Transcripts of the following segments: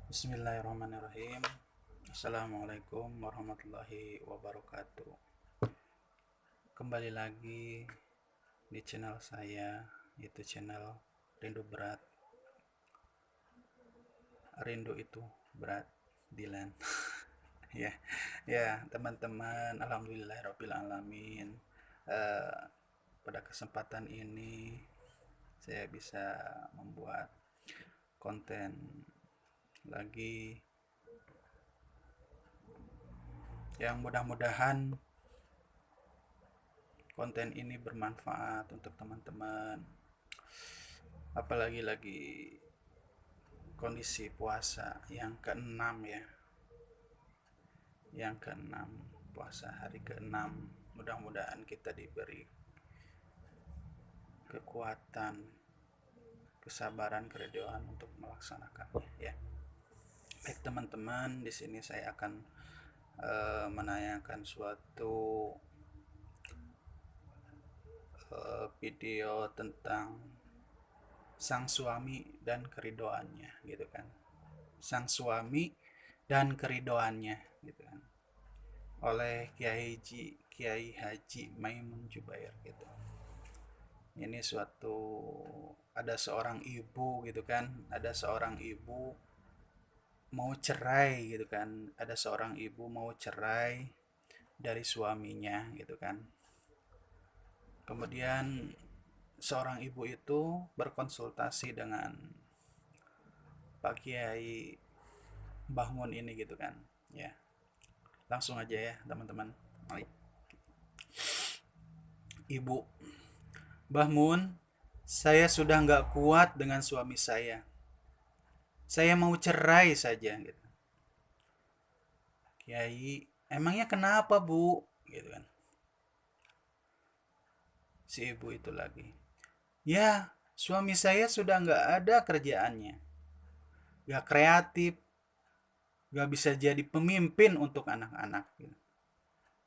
Bismillahirrahmanirrahim. Assalamualaikum warahmatullahi wabarakatuh. Kembali lagi di channel saya, yaitu channel Rindu Berat. Rindu itu berat, Dilan. Ya, ya teman-teman. Alhamdulillahirabbil alamin. Eh, Pada kesempatan ini saya bisa membuat konten lagi yang mudah-mudahan konten ini bermanfaat untuk teman-teman, apalagi lagi kondisi puasa yang keenam ya, yang keenam, puasa hari keenam. Mudah-mudahan kita diberi kekuatan, kesabaran, keridoan untuk melaksanakannya ya. Baik teman-teman, di sini saya akan menanyakan suatu video tentang sang suami dan keridoannya gitu kan. Sang suami dan keridoannya gitu kan, oleh Kiai Haji Maimun Jubair gitu. Ini ada seorang ibu gitu kan, ada seorang ibu mau cerai gitu kan, ada seorang ibu mau cerai dari suaminya gitu kan. Kemudian seorang ibu itu berkonsultasi dengan Pak Kiai Mbah Mun ini gitu kan ya. Langsung aja ya teman-teman. Ibu, Mbah Mun, saya sudah nggak kuat dengan suami saya. Saya mau cerai saja gitu. Kiai, emangnya kenapa bu? Gitu kan. Si ibu itu lagi. Ya, suami saya sudah nggak ada kerjaannya. Nggak kreatif, nggak bisa jadi pemimpin untuk anak-anak. Gitu.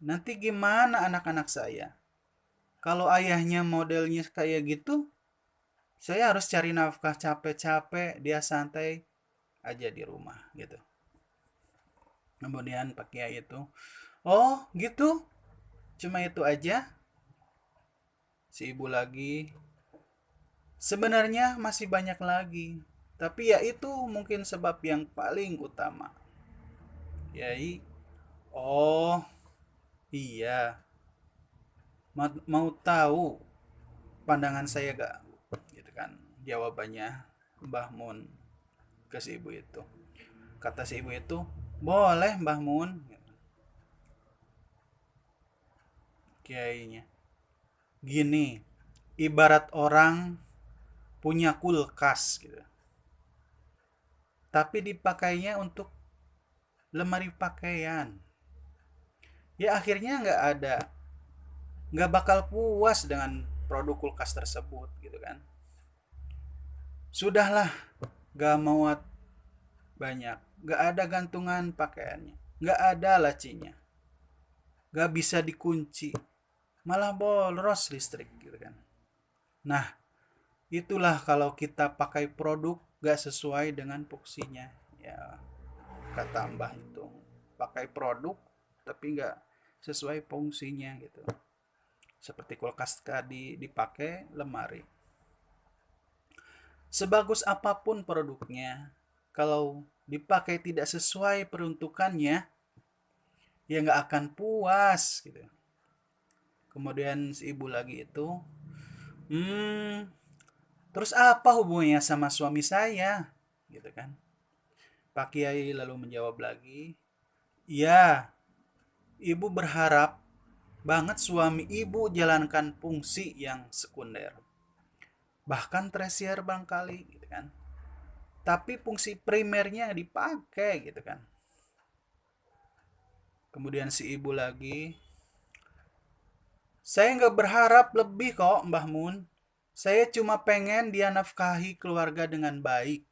Nanti gimana anak-anak saya? Kalau ayahnya modelnya kayak gitu, saya harus cari nafkah capek-capek, dia santai aja di rumah gitu. Kemudian Pak Kiai itu, oh gitu, cuma itu aja. Si ibu lagi, sebenarnya masih banyak lagi, tapi ya itu mungkin sebab yang paling utama. Kiai, oh iya, mau tahu pandangan saya gak? Gitu kan, jawabannya Mbah Mun ke si ibu itu. Kata si ibu itu, boleh Mbah Mun. Kiainya, gini, ibarat orang punya kulkas gitu, tapi dipakainya untuk lemari pakaian. Ya akhirnya nggak bakal puas dengan produk kulkas tersebut gitu kan. Sudahlah, gak mau banyak, gak ada gantungan pakaiannya, gak ada lacinya, gak bisa dikunci, malah bolos listrik gitu kan. Nah, itulah kalau kita pakai produk gak sesuai dengan fungsinya ya, kata Mbah itu. Pakai produk tapi gak sesuai fungsinya gitu, seperti kulkas tadi dipakai lemari. Sebagus apapun produknya, kalau dipakai tidak sesuai peruntukannya, ya nggak akan puas gitu. Kemudian si ibu lagi itu, hmm, terus apa hubungannya sama suami saya, gitu kan? Pak Kiai lalu menjawab lagi, ya, ibu berharap banget suami ibu jalankan fungsi yang sekunder, bahkan tersier barangkali, gitu kan? Tapi fungsi primernya dipakai, gitu kan? Kemudian si ibu lagi, saya nggak berharap lebih kok Mbah Mun. Saya cuma pengen dia nafkahi keluarga dengan baik.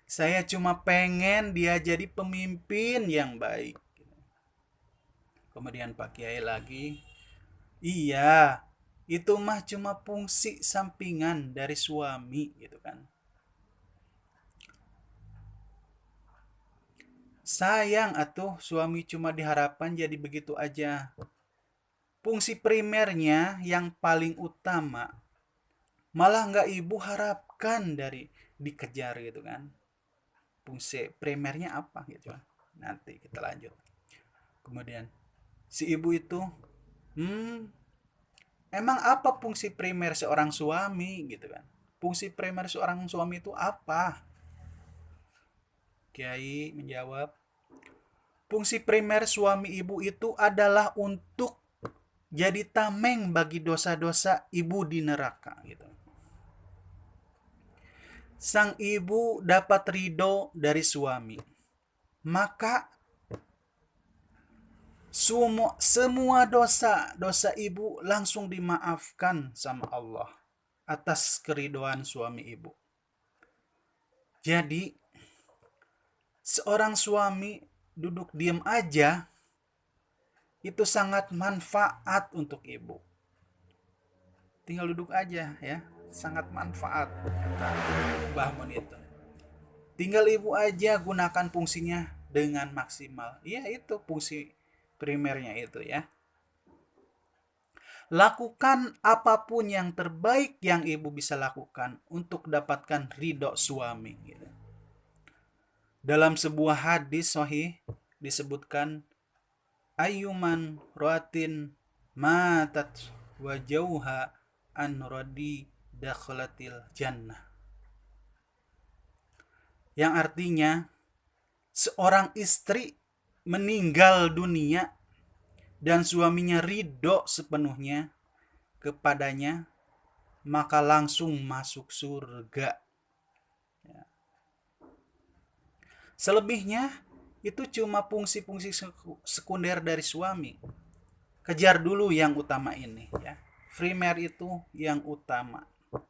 Saya cuma pengen dia jadi pemimpin yang baik. Kemudian Pak Kiai lagi, iya, itu mah cuma fungsi sampingan dari suami gitu kan. Sayang atuh suami cuma diharapkan jadi begitu aja. Fungsi primernya yang paling utama malah nggak ibu harapkan dari dikejar gitu kan. Fungsi primernya apa gitu kan. Nanti kita lanjut. Kemudian si ibu itu, emang apa fungsi primer seorang suami gitu kan. Fungsi primer seorang suami itu apa? Kiai menjawab, fungsi primer suami ibu itu adalah untuk jadi tameng bagi dosa-dosa ibu di neraka gitu. Sang ibu dapat ridho dari suami, maka semua dosa ibu langsung dimaafkan sama Allah atas keridoan suami ibu. Jadi seorang suami duduk diam aja itu sangat manfaat untuk ibu. Tinggal duduk aja ya, sangat manfaat kata Mbah Mun itu. Tinggal ibu aja gunakan fungsinya dengan maksimal. Iya, itu fungsi primernya itu ya. Lakukan apapun yang terbaik yang ibu bisa lakukan untuk dapatkan ridho suami gitu. Dalam sebuah hadis sahih disebutkan, ayyuman roatin matat wajauha an rodi dakhalatil jannah. Yang artinya seorang istri meninggal dunia dan suaminya ridho sepenuhnya kepadanya, maka langsung masuk surga. Selebihnya itu cuma fungsi-fungsi sekunder dari suami. Kejar dulu yang utama ini ya. Primer itu yang utama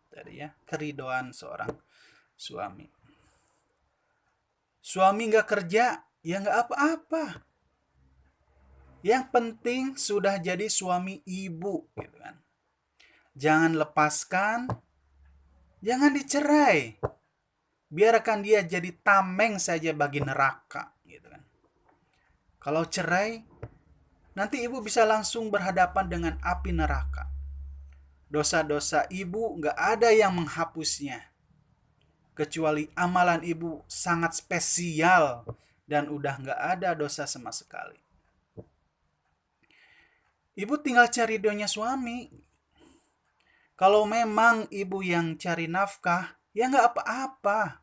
tadi ya, keridoan seorang suami. Suami nggak kerja ya nggak apa-apa. Yang penting sudah jadi suami ibu gitu kan. Jangan lepaskan, jangan dicerai. Biarkan dia jadi tameng saja bagi neraka gitu kan. Kalau cerai, nanti ibu bisa langsung berhadapan dengan api neraka. Dosa-dosa ibu nggak ada yang menghapusnya. Kecuali amalan ibu sangat spesial dan udah nggak ada dosa sama sekali. Ibu tinggal cari ridhonya suami. Kalau memang ibu yang cari nafkah, ya nggak apa-apa.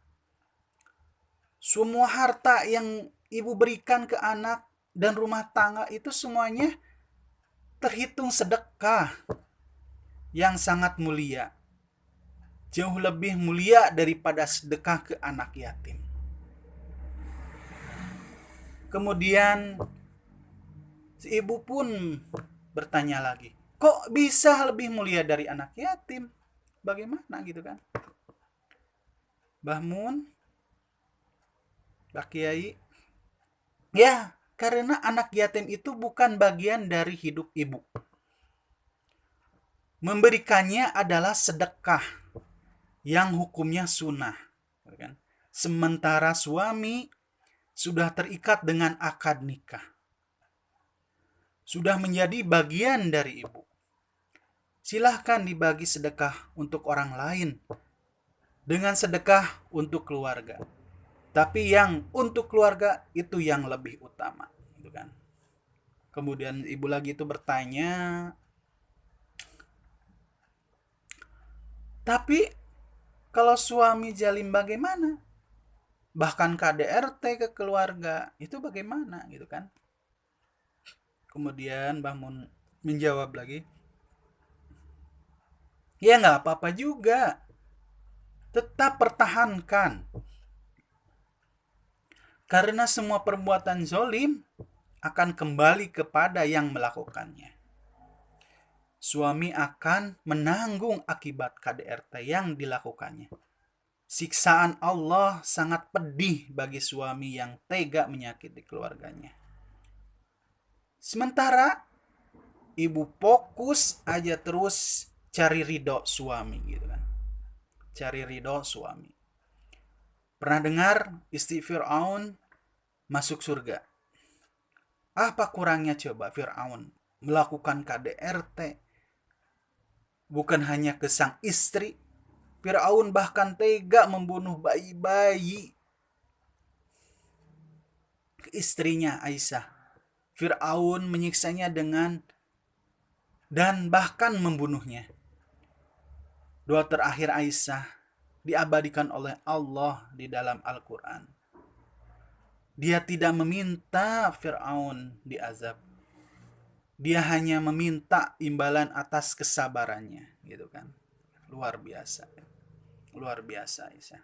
Semua harta yang ibu berikan ke anak dan rumah tangga itu semuanya terhitung sedekah yang sangat mulia. Jauh lebih mulia daripada sedekah ke anak yatim. Kemudian si ibu pun bertanya lagi, kok bisa lebih mulia dari anak yatim? Bagaimana gitu kan? Mbah Mun, Pak Kiai, ya karena anak yatim itu bukan bagian dari hidup ibu. Memberikannya adalah sedekah yang hukumnya sunnah. Sementara suami sudah terikat dengan akad nikah. Sudah menjadi bagian dari ibu. Silahkan dibagi sedekah untuk orang lain. Dengan sedekah untuk keluarga. Tapi yang untuk keluarga itu yang lebih utama. Gitu kan. Kemudian ibu lagi itu bertanya, tapi kalau suami zalim bagaimana? Bahkan KDRT ke keluarga, itu bagaimana gitu kan? Kemudian Mbah Mun menjawab lagi, ya nggak apa-apa juga. Tetap pertahankan. Karena semua perbuatan zolim akan kembali kepada yang melakukannya. Suami akan menanggung akibat KDRT yang dilakukannya. Siksaan Allah sangat pedih bagi suami yang tega menyakiti keluarganya. Sementara ibu fokus aja terus cari ridho suami gitu kan. Cari ridho suami. Pernah dengar istri Fir'aun masuk surga. Apa kurangnya coba Fir'aun melakukan KDRT, bukan hanya ke sang istri, Fir'aun bahkan tega membunuh bayi-bayi ke istrinya Aisyah. Fir'aun menyiksanya dan bahkan membunuhnya. Doa terakhir Aisyah diabadikan oleh Allah di dalam Al-Quran. Dia tidak meminta Fir'aun diazab. Dia hanya meminta imbalan atas kesabarannya, gitu kan. Luar biasa. Luar biasa Aisyah.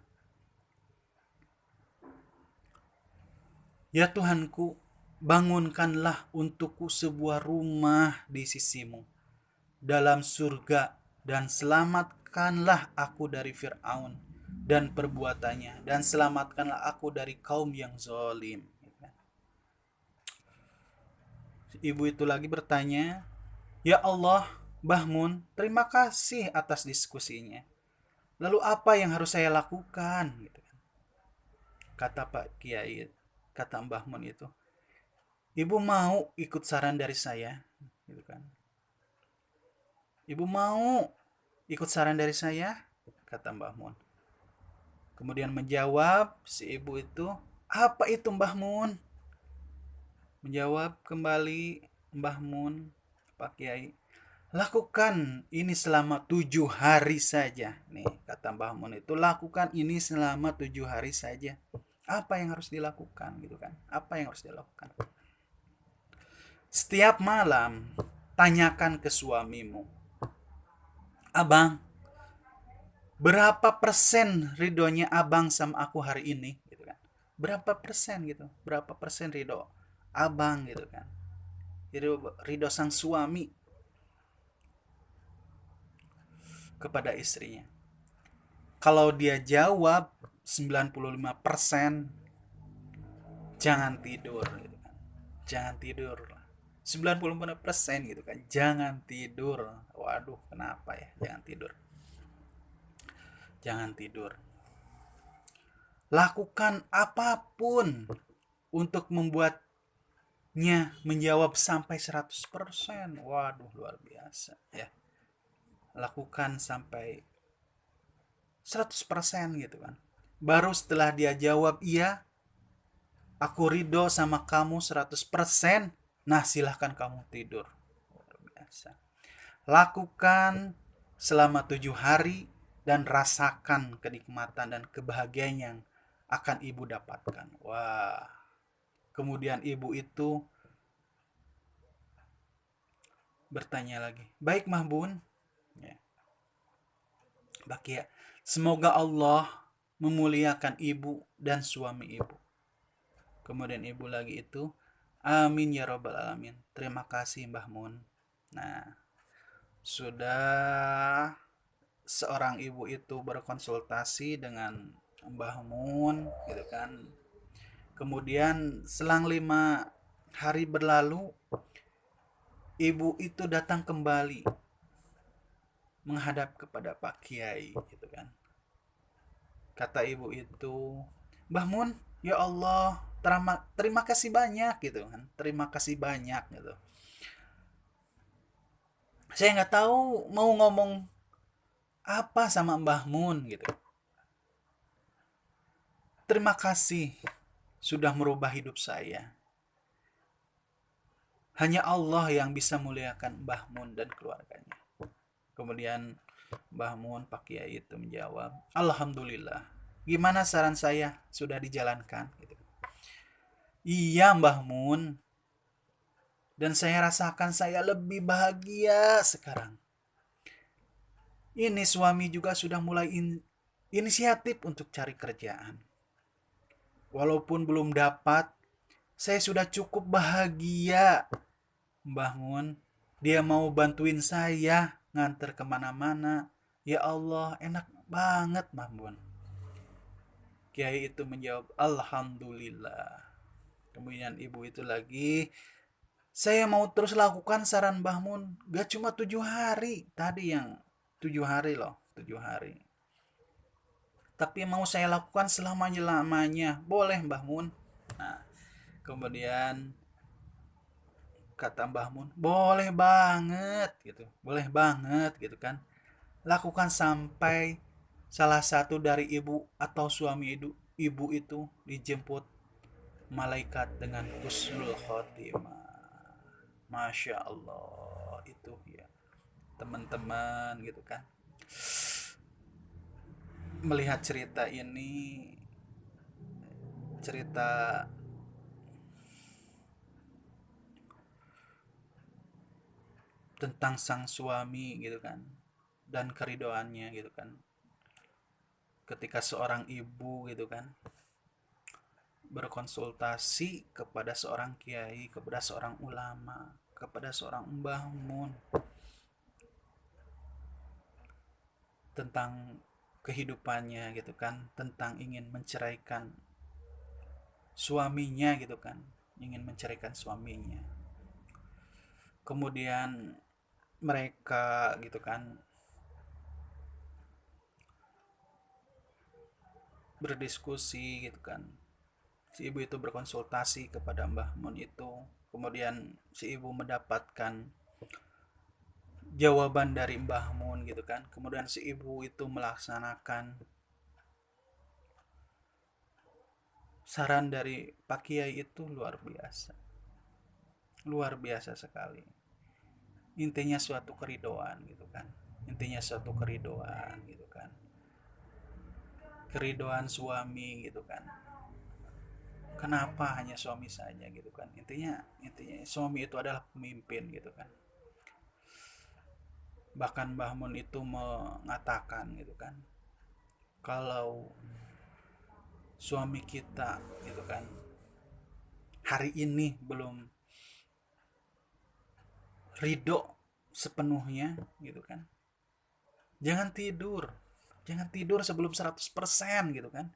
Ya Tuhanku, bangunkanlah untukku sebuah rumah di sisimu dalam surga, dan selamatkanlah aku dari Fir'aun dan perbuatannya, dan selamatkanlah aku dari kaum yang zalim. Ibu itu lagi bertanya, ya Allah, Mbah Mun, terima kasih atas diskusinya. Lalu apa yang harus saya lakukan? Gitu kan. Kata Pak Kiai, kata Mbah Mun itu, ibu mau ikut saran dari saya? Gitu kan. Ibu mau ikut saran dari saya? Kata Mbah Mun. Kemudian menjawab si ibu itu, apa itu Mbah Mun? Menjawab kembali Mbah Mun, Pak Kiai, lakukan ini selama 7 hari saja. Nih kata Mbah Mun itu, lakukan ini selama 7 hari saja. Apa yang harus dilakukan gitu kan? Apa yang harus dilakukan? Setiap malam tanyakan ke suamimu, abang, berapa persen ridhonya abang sama aku hari ini? Gitu kan? Berapa persen gitu? Berapa persen ridho abang gitu kan? Ridho sang suami kepada istrinya. Kalau dia jawab 95%, jangan tidur gitu kan. Jangan tidur. 95% gitu kan. Jangan tidur. Waduh, kenapa ya? Jangan tidur. Jangan tidur. Lakukan apapun untuk membuatnya menjawab sampai 100%. Waduh, luar biasa ya. Lakukan sampai 100% gitu kan. Baru setelah dia jawab iya, aku ridho sama kamu 100%, nah silahkan kamu tidur. Luar biasa. Lakukan selama 7 hari dan rasakan kenikmatan dan kebahagiaan yang akan ibu dapatkan. Wah. Kemudian ibu itu bertanya lagi, baik Mahbun, ya. Bakia, semoga Allah memuliakan ibu dan suami ibu. Kemudian ibu lagi itu, amin ya robbal alamin. Terima kasih Mbah Mun. Nah, sudah seorang ibu itu berkonsultasi dengan Mbah Mun, gitu kan. Kemudian selang 5 hari berlalu, ibu itu datang kembali menghadap kepada Pak Kiai, gitu kan. Kata ibu itu, Mbah Mun, ya Allah, terima kasih banyak gitu kan. Terima kasih banyak gitu. Saya nggak tahu mau ngomong apa sama Mbah Mun gitu. Terima kasih sudah merubah hidup saya. Hanya Allah yang bisa muliakan Mbah Mun dan keluarganya. Kemudian Mbah Mun Pak Kiai itu menjawab, alhamdulillah. Gimana saran saya sudah dijalankan? Gitu. Iya Mbah Mun. Dan saya rasakan saya lebih bahagia sekarang. Ini suami juga sudah mulai inisiatif untuk cari kerjaan. Walaupun belum dapat, saya sudah cukup bahagia. Mbah Mun, dia mau bantuin saya nganter kemana-mana. Ya Allah, enak banget Mbah Mun. Kiai itu menjawab, alhamdulillah. Kemudian ibu itu lagi, saya mau terus lakukan saran Mbah Mun. Gak cuma 7 hari. Tadi yang 7 hari loh. 7 hari. Tapi mau saya lakukan selamanya-lamanya. Boleh Mbah Mun. Nah, Kemudian kata Mbah Mun, boleh banget gitu, boleh banget gitu kan. Lakukan sampai salah satu dari ibu atau suami ibu itu dijemput malaikat dengan husnul khotimah. Masya Allah, itu ya teman-teman gitu kan. Melihat cerita ini, cerita tentang sang suami gitu kan, dan keridoannya gitu kan, ketika seorang ibu gitu kan berkonsultasi kepada seorang kiai, kepada seorang ulama, kepada seorang Mbah Mun tentang kehidupannya gitu kan, tentang ingin menceraikan suaminya gitu kan, ingin menceraikan suaminya. Kemudian mereka gitu kan berdiskusi gitu kan. Si ibu itu berkonsultasi kepada Mbah Mun itu. Kemudian si ibu mendapatkan jawaban dari Mbah Mun gitu kan. Kemudian si ibu itu melaksanakan saran dari Pak Kiai itu luar biasa. Luar biasa sekali. Intinya suatu keridoan gitu kan. Intinya suatu keridoan gitu kan. Keridoan suami gitu kan. Kenapa hanya suami saja gitu kan? Intinya suami itu adalah pemimpin gitu kan. Bahkan Mbah Mun itu mengatakan gitu kan, kalau suami kita gitu kan hari ini belum ridho sepenuhnya gitu kan, jangan tidur, jangan tidur sebelum 100% gitu kan.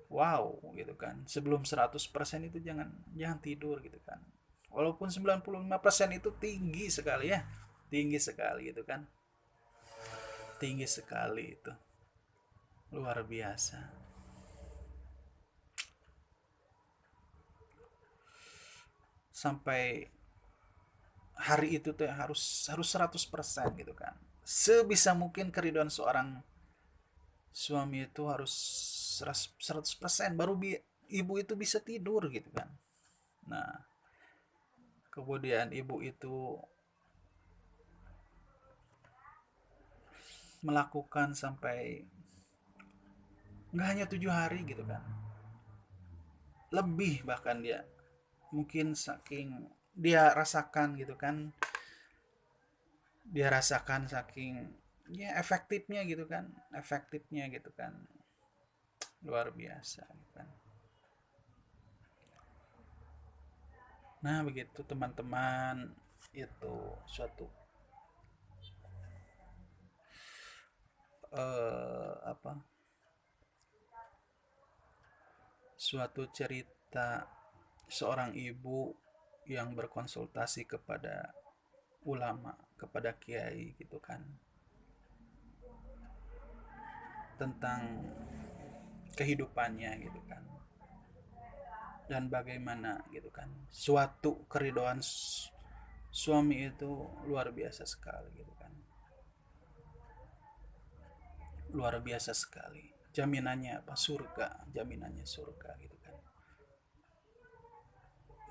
Wow gitu kan, sebelum 100% itu jangan jangan tidur gitu kan. Walaupun 95% itu tinggi sekali ya, tinggi sekali gitu kan, tinggi sekali itu, luar biasa. Sampai hari itu tuh harus harus 100% gitu kan. Sebisa mungkin keridhaan seorang suami itu harus 100% baru ibu itu bisa tidur gitu kan. Nah, kemudian ibu itu melakukan sampai nggak hanya 7 hari gitu kan, lebih bahkan dia, mungkin saking dia rasakan gitu kan, dia rasakan saking ya efektifnya gitu kan, efektifnya gitu kan, luar biasa gitu kan. Nah begitu teman-teman, itu suatu apa, suatu cerita seorang ibu yang berkonsultasi kepada ulama, kepada kiai gitu kan, tentang kehidupannya gitu kan, dan bagaimana gitu kan suatu keridoan suami itu luar biasa sekali gitu kan, luar biasa sekali. Jaminannya apa? Surga, jaminannya surga gitu kan.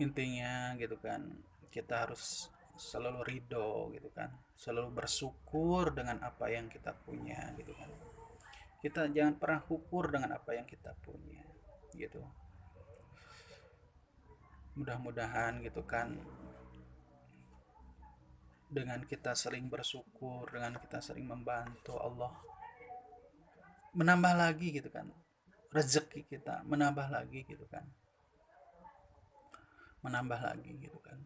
Intinya gitu kan, kita harus selalu ridho gitu kan, selalu bersyukur dengan apa yang kita punya gitu kan. Kita jangan pernah kukur dengan apa yang kita punya gitu. Mudah-mudahan gitu kan, dengan kita sering bersyukur, dengan kita sering membantu, Allah menambah lagi gitu kan, rezeki kita menambah lagi gitu kan, menambah lagi gitu kan.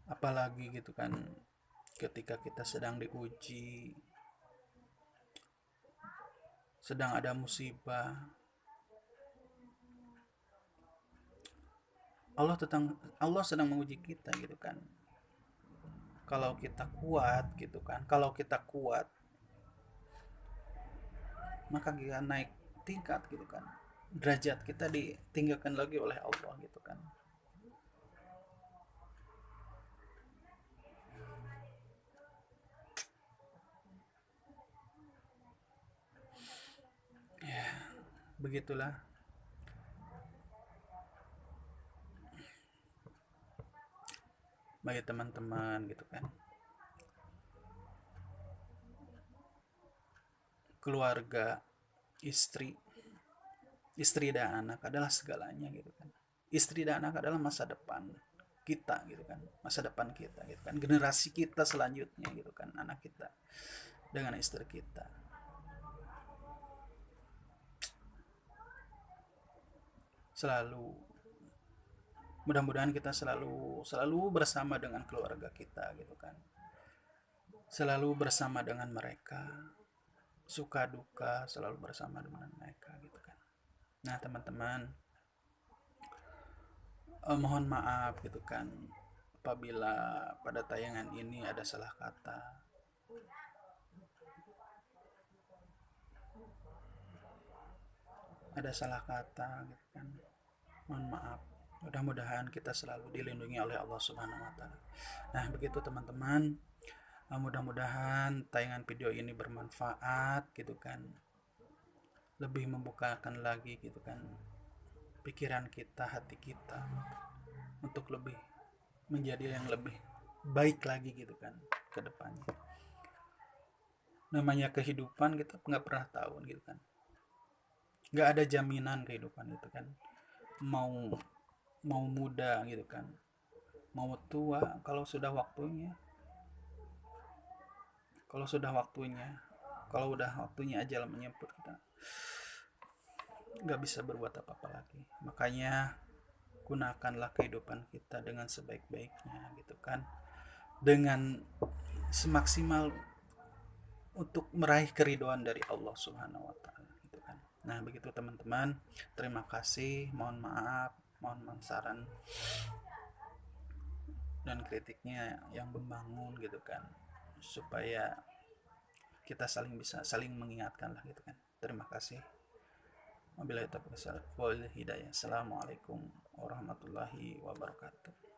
Apalagi gitu kan, ketika kita sedang diuji, sedang ada musibah, Allah sedang menguji kita gitu kan. Kalau kita kuat gitu kan, kalau kita kuat, maka kita naik tingkat gitu kan. derajat kita ditinggalkan lagi oleh Allah gitu kan. Begitulah. Bagi teman-teman gitu kan, keluarga, istri istri dan anak adalah segalanya gitu kan. Istri dan anak adalah masa depan kita gitu kan, masa depan kita gitu kan, generasi kita selanjutnya gitu kan, anak kita dengan istri kita. Selalu, mudah-mudahan kita selalu bersama dengan keluarga kita gitu kan, selalu bersama dengan mereka, suka duka selalu bersama dengan mereka gitu kan. Nah teman-teman, mohon maaf gitu kan apabila pada tayangan ini ada salah kata, gitu kan. Mohon maaf. Mudah-mudahan kita selalu dilindungi oleh Allah Subhanahu wa taala. Nah, begitu teman-teman. Mudah-mudahan tayangan video ini bermanfaat gitu kan. Lebih membukakan lagi gitu kan pikiran kita, hati kita untuk lebih menjadi yang lebih baik lagi gitu kan ke depannya. Namanya kehidupan kita nggak pernah tahu gitu kan. Nggak ada jaminan kehidupan itu kan. Mau mau muda gitu kan, mau tua, kalau sudah waktunya kalau udah waktunya ajal menyebut, kita nggak bisa berbuat apa-apa lagi. Makanya gunakanlah kehidupan kita dengan sebaik-baiknya gitu kan, dengan semaksimal untuk meraih keridhaan dari Allah Subhanahu wa taala gitu kan. Nah begitu teman-teman, terima kasih, mohon maaf, mohon saran dan kritiknya yang membangun gitu kan, supaya kita bisa saling mengingatkan lah gitu kan. Terima kasih. Wabillahi taufiq wal hidayah. Assalamualaikum warahmatullahi wabarakatuh.